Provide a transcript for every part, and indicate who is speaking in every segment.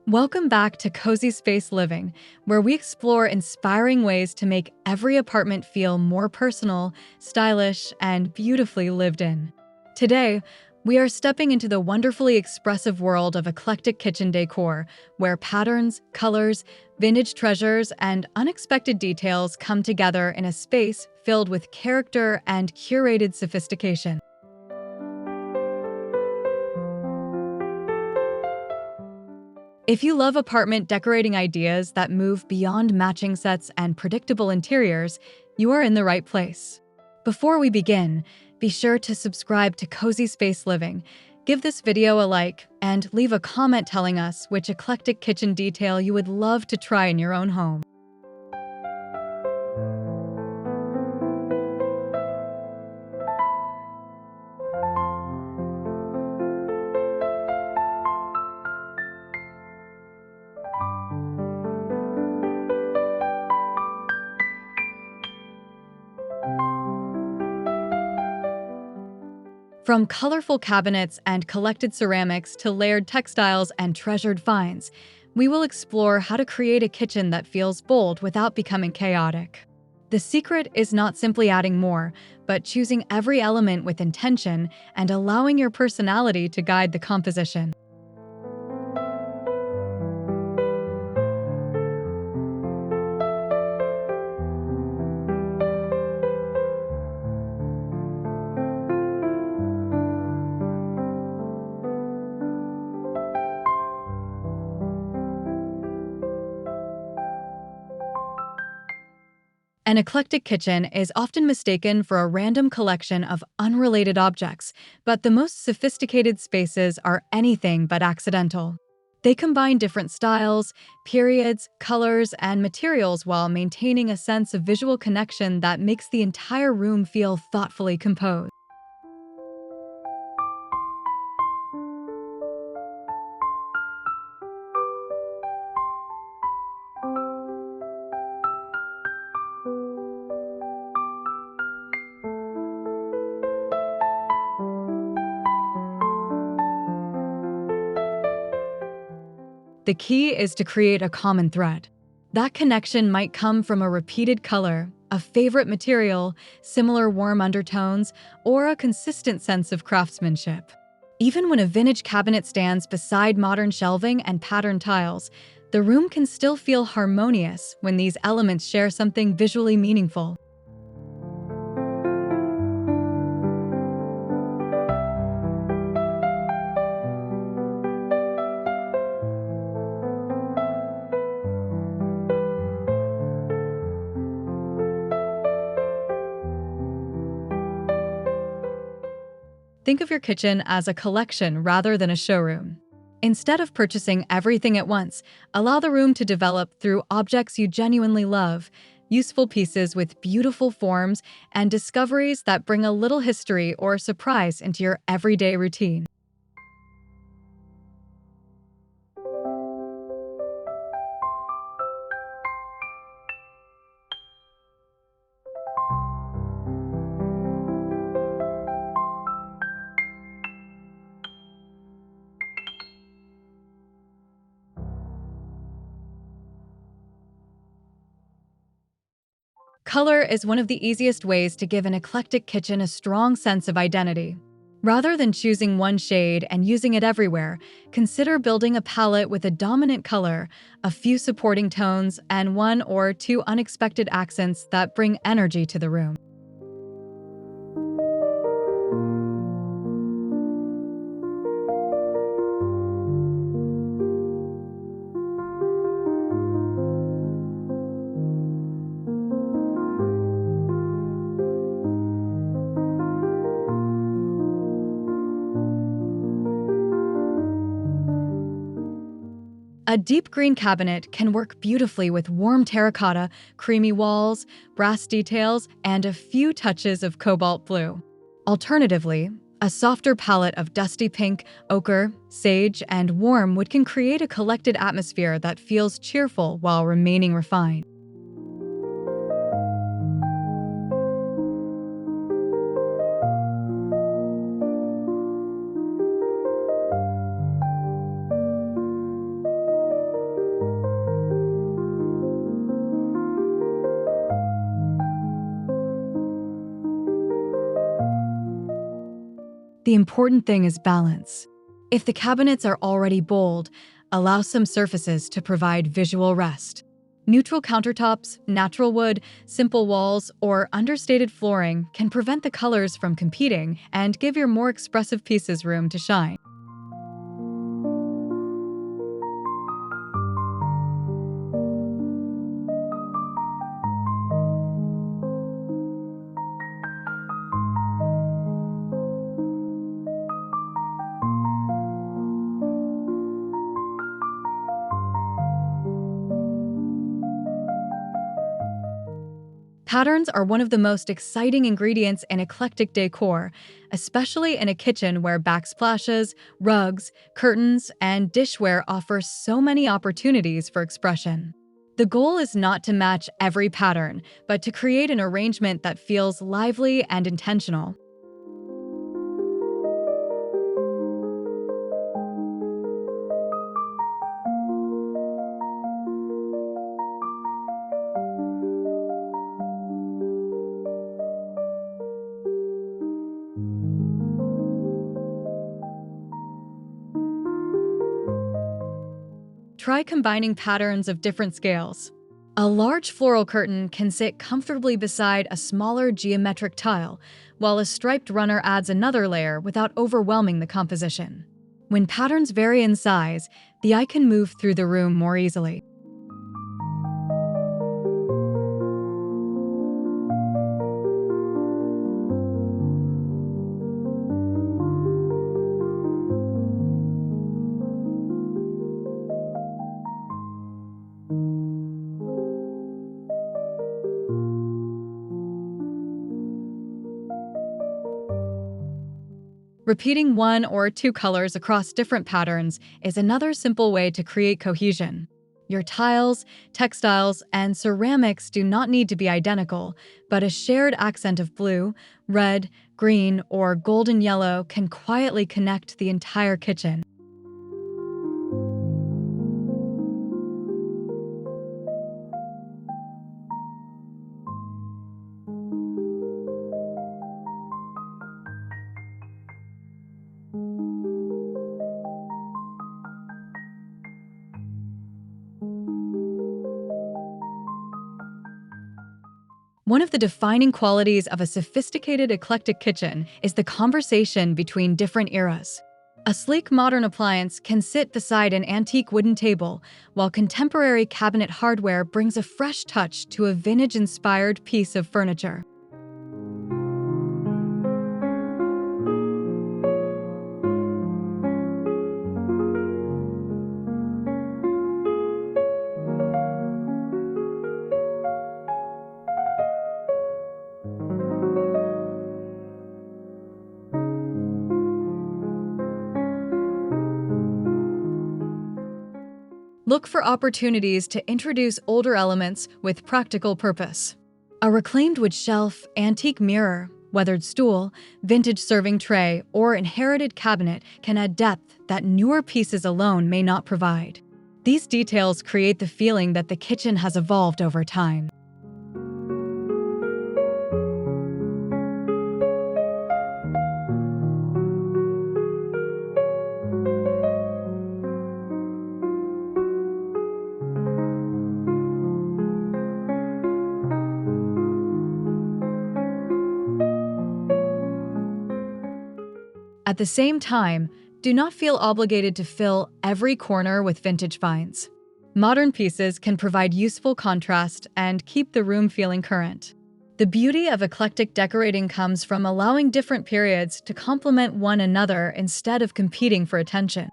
Speaker 1: Welcome back to Cozy Space Living, where we explore inspiring ways to make every apartment feel more personal, stylish, and beautifully lived in. Today, we are stepping into the wonderfully expressive world of eclectic kitchen decor, where patterns, colors, vintage treasures, and unexpected details come together in a space filled with character and curated sophistication. If you love apartment decorating ideas that move beyond matching sets and predictable interiors, you are in the right place. Before we begin, be sure to subscribe to Cozy Space Living, give this video a like, and leave a comment telling us which eclectic kitchen detail you would love to try in your own home. From colorful cabinets and collected ceramics to layered textiles and treasured finds, we will explore how to create a kitchen that feels bold without becoming chaotic. The secret is not simply adding more, but choosing every element with intention and allowing your personality to guide the composition. An eclectic kitchen is often mistaken for a random collection of unrelated objects, but the most sophisticated spaces are anything but accidental. They combine different styles, periods, colors, and materials while maintaining a sense of visual connection that makes the entire room feel thoughtfully composed. The key is to create a common thread. That connection might come from a repeated color, a favorite material, similar warm undertones, or a consistent sense of craftsmanship. Even when a vintage cabinet stands beside modern shelving and patterned tiles, the room can still feel harmonious when these elements share something visually meaningful. Think of your kitchen as a collection rather than a showroom. Instead of purchasing everything at once, allow the room to develop through objects you genuinely love, useful pieces with beautiful forms, and discoveries that bring a little history or surprise into your everyday routine. Color is one of the easiest ways to give an eclectic kitchen a strong sense of identity. Rather than choosing one shade and using it everywhere, consider building a palette with a dominant color, a few supporting tones, and one or two unexpected accents that bring energy to the room. A deep green cabinet can work beautifully with warm terracotta, creamy walls, brass details, and a few touches of cobalt blue. Alternatively, a softer palette of dusty pink, ochre, sage, and warm wood can create a collected atmosphere that feels cheerful while remaining refined. The important thing is balance. If the cabinets are already bold, allow some surfaces to provide visual rest. Neutral countertops, natural wood, simple walls, or understated flooring can prevent the colors from competing and give your more expressive pieces room to shine. Patterns are one of the most exciting ingredients in eclectic decor, especially in a kitchen where backsplashes, rugs, curtains, and dishware offer so many opportunities for expression. The goal is not to match every pattern, but to create an arrangement that feels lively and intentional. Try combining patterns of different scales. A large floral curtain can sit comfortably beside a smaller geometric tile, while a striped runner adds another layer without overwhelming the composition. When patterns vary in size, the eye can move through the room more easily. Repeating one or two colors across different patterns is another simple way to create cohesion. Your tiles, textiles, and ceramics do not need to be identical, but a shared accent of blue, red, green, or golden yellow can quietly connect the entire kitchen. One of the defining qualities of a sophisticated eclectic kitchen is the conversation between different eras. A sleek modern appliance can sit beside an antique wooden table, while contemporary cabinet hardware brings a fresh touch to a vintage-inspired piece of furniture. Look for opportunities to introduce older elements with practical purpose. A reclaimed wood shelf, antique mirror, weathered stool, vintage serving tray, or inherited cabinet can add depth that newer pieces alone may not provide. These details create the feeling that the kitchen has evolved over time. At the same time, do not feel obligated to fill every corner with vintage finds. Modern pieces can provide useful contrast and keep the room feeling current. The beauty of eclectic decorating comes from allowing different periods to complement one another instead of competing for attention.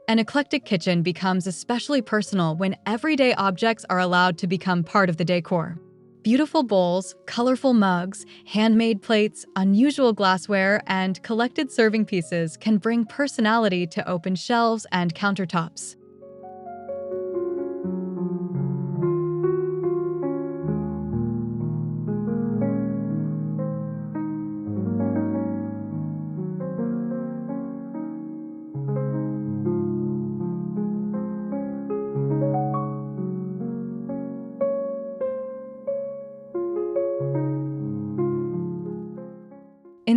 Speaker 1: An eclectic kitchen becomes especially personal when everyday objects are allowed to become part of the decor. Beautiful bowls, colorful mugs, handmade plates, unusual glassware, and collected serving pieces can bring personality to open shelves and countertops.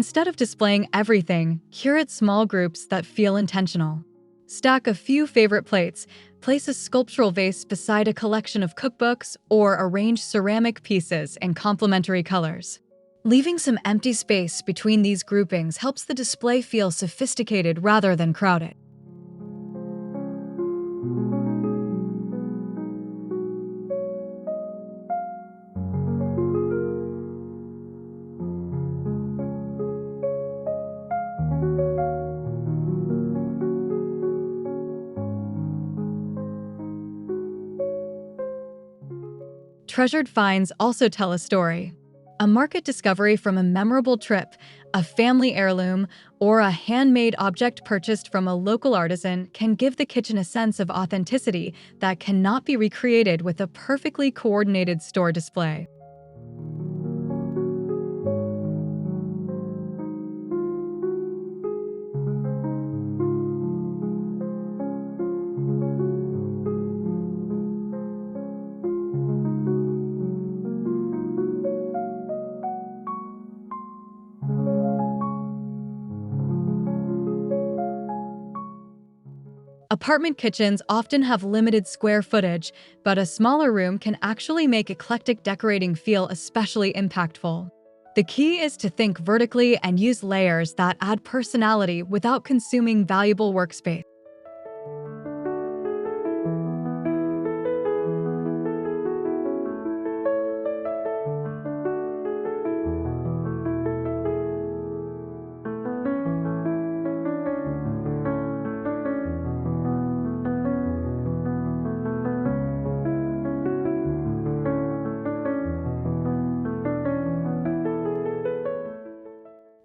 Speaker 1: Instead of displaying everything, curate small groups that feel intentional. Stack a few favorite plates, place a sculptural vase beside a collection of cookbooks, or arrange ceramic pieces in complementary colors. Leaving some empty space between these groupings helps the display feel sophisticated rather than crowded. Treasured finds also tell a story. A market discovery from a memorable trip, a family heirloom, or a handmade object purchased from a local artisan can give the kitchen a sense of authenticity that cannot be recreated with a perfectly coordinated store display. Apartment kitchens often have limited square footage, but a smaller room can actually make eclectic decorating feel especially impactful. The key is to think vertically and use layers that add personality without consuming valuable workspace.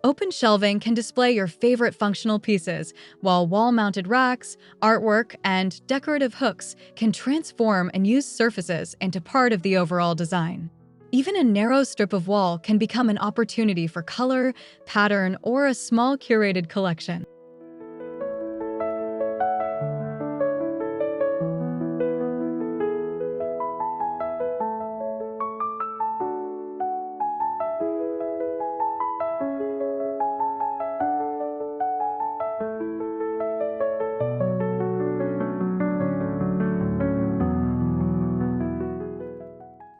Speaker 1: Open shelving can display your favorite functional pieces, while wall-mounted racks, artwork, and decorative hooks can transform and use surfaces into part of the overall design. Even a narrow strip of wall can become an opportunity for color, pattern, or a small curated collection.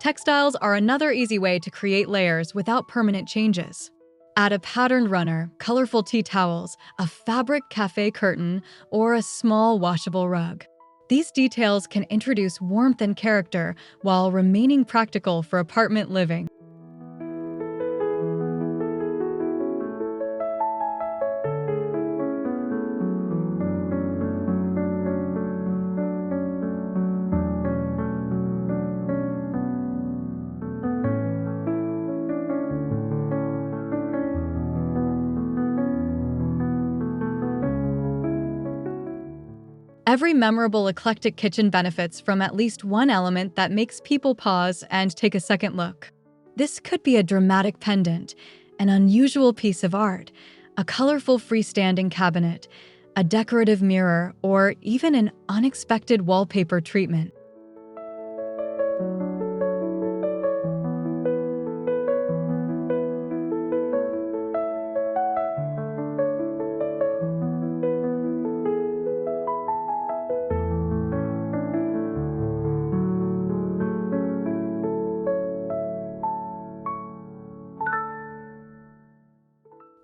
Speaker 1: Textiles are another easy way to create layers without permanent changes. Add a patterned runner, colorful tea towels, a fabric cafe curtain, or a small washable rug. These details can introduce warmth and character while remaining practical for apartment living. Every memorable eclectic kitchen benefits from at least one element that makes people pause and take a second look. This could be a dramatic pendant, an unusual piece of art, a colorful freestanding cabinet, a decorative mirror, or even an unexpected wallpaper treatment.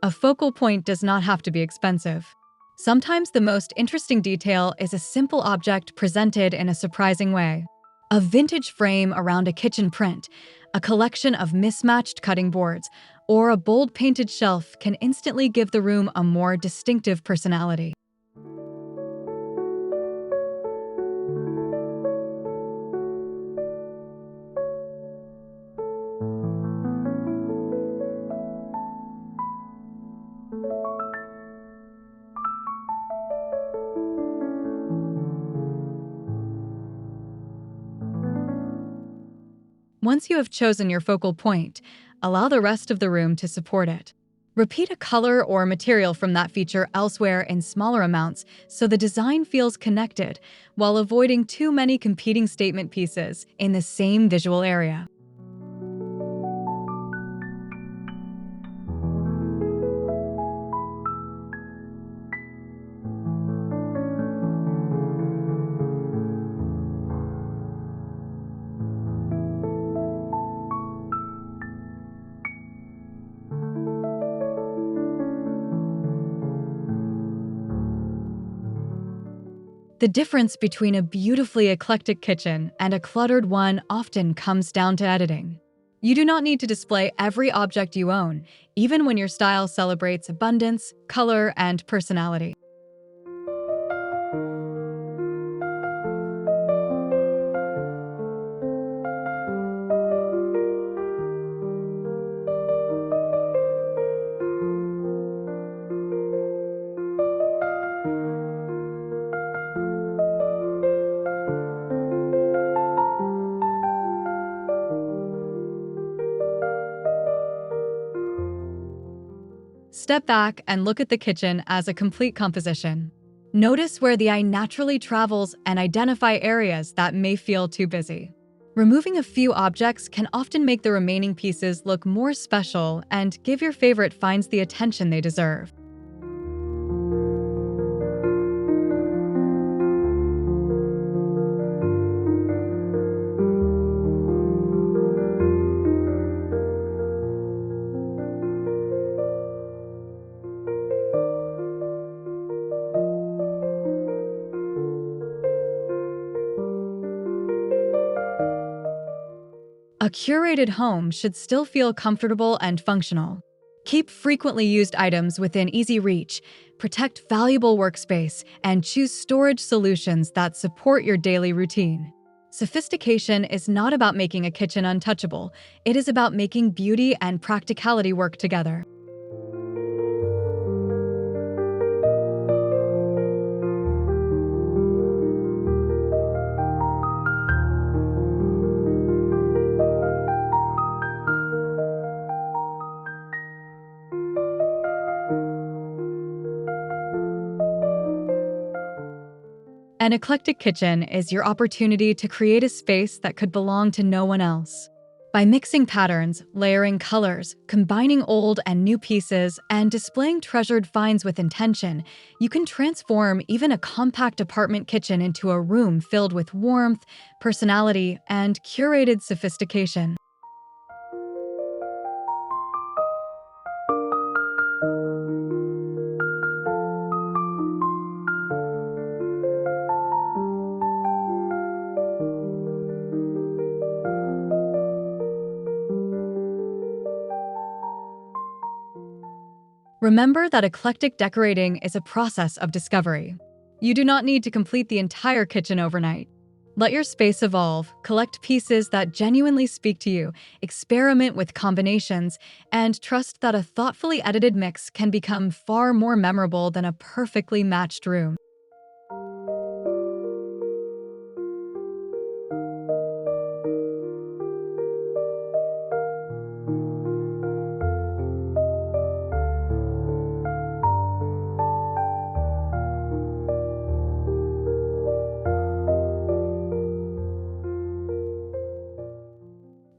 Speaker 1: A focal point does not have to be expensive. Sometimes the most interesting detail is a simple object presented in a surprising way. A vintage frame around a kitchen print, a collection of mismatched cutting boards, or a bold painted shelf can instantly give the room a more distinctive personality. Once you have chosen your focal point, allow the rest of the room to support it. Repeat a color or material from that feature elsewhere in smaller amounts so the design feels connected, while avoiding too many competing statement pieces in the same visual area. The difference between a beautifully eclectic kitchen and a cluttered one often comes down to editing. You do not need to display every object you own, even when your style celebrates abundance, color, and personality. Step back and look at the kitchen as a complete composition. Notice where the eye naturally travels and identify areas that may feel too busy. Removing a few objects can often make the remaining pieces look more special and give your favorite finds the attention they deserve. A curated home should still feel comfortable and functional. Keep frequently used items within easy reach, protect valuable workspace, and choose storage solutions that support your daily routine. Sophistication is not about making a kitchen untouchable, it is about making beauty and practicality work together. An eclectic kitchen is your opportunity to create a space that could belong to no one else. By mixing patterns, layering colors, combining old and new pieces, and displaying treasured finds with intention, you can transform even a compact apartment kitchen into a room filled with warmth, personality, and curated sophistication. Remember that eclectic decorating is a process of discovery. You do not need to complete the entire kitchen overnight. Let your space evolve, collect pieces that genuinely speak to you, experiment with combinations, and trust that a thoughtfully edited mix can become far more memorable than a perfectly matched room.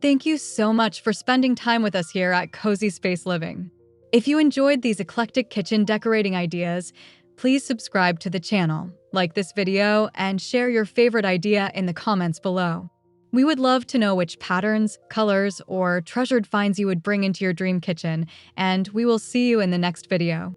Speaker 1: Thank you so much for spending time with us here at Cozy Space Living. If you enjoyed these eclectic kitchen decorating ideas, please subscribe to the channel, like this video, and share your favorite idea in the comments below. We would love to know which patterns, colors, or treasured finds you would bring into your dream kitchen, and we will see you in the next video.